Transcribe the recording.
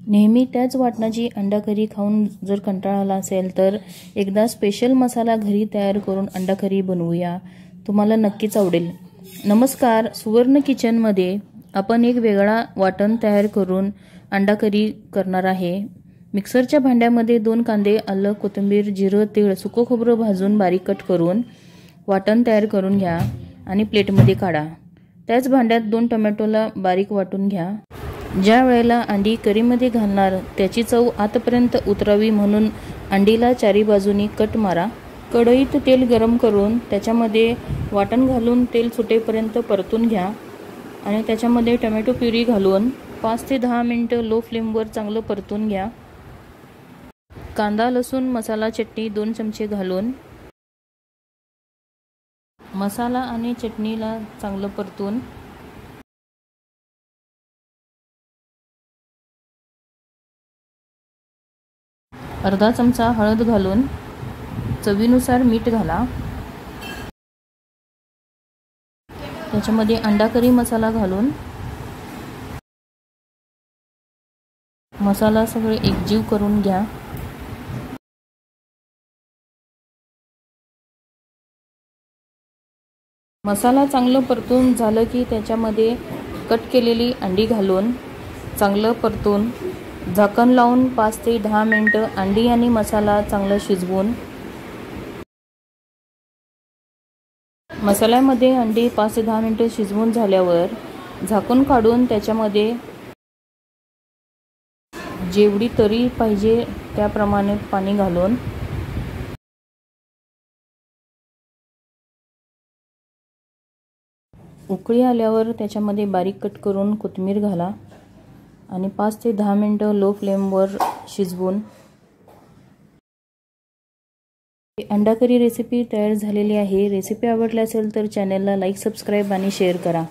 नेहमी त्याच वाटणाची अंडा करी खाऊन जर कंटाळा आला असेल तर एकदा स्पेशल मसाला घरी तयार करून अंडा करी बनवूया, तुम्हाला नक्कीच आवडेल। नमस्कार, सुवर्ण किचनमध्ये आपण एक वेगळा वाटण तयार करून अंडा करी करणार आहे। मिक्सरच्या भांड्यामध्ये 2 कांदे, आलं, कोथिंबीर, जिरं, तीळ, सुकं खोबरं भाजून बारीक कट करून वाटण तयार करून घ्या आणि प्लेटमध्ये काढा। त्याच भांड्यात 2 टोमॅटोला बारीक वाटून घ्या। ज्या वेळेला अंडी करीमध्ये घालणार त्याची चव आतपर्यंत उतरावी म्हणून अंडीला चारी बाजूनी कट मारा। कढईत तेल गरम करून त्याच्यामध्ये वाटण घालून तेल सुटेपर्यंत परतून घ्या आणि त्याच्यामध्ये टोमॅटो प्युरी घालून 5 ते 10 मिनिटं लो फ्लेमवर चांगलं परतून घ्या। कांदा, लसूण, मसाला, चटणी 2 चमचे घालून मसाला आणि चटणीला चांगलं परतून अर्धा चमचा हळद घालून चवीनुसार मीठ घाला। त्याच्यामध्ये अंडा करी मसाला घालून मसाला सगळे एकजीव करून घ्या। मसाला चांगलं परतून झालं की त्याच्यामध्ये कट केलेली अंडी घालून चांगलं परतून झाकण लावून 5 ते 10 मिनिटं अंडी आणि मसाला चांगला शिजवून मसाल्यामध्ये अंडी 5 ते 10 मिनिटं शिजवून झाल्यावर झाकून काढून त्याच्यामध्ये जेवढी तरी पाहिजे त्याप्रमाणे पाणी घालून उकळी आल्यावर त्याच्यामध्ये बारीक कट करून कोथिंबीर घाला आणि 5 ते 10 मिनिटं लो फ्लेमवर शिजवून अंडा करी रेसिपी तयार झालेली आहे। रेसिपी आवडली असेल तर चॅनलला लाईक, सबस्क्राईब आणि शेअर करा।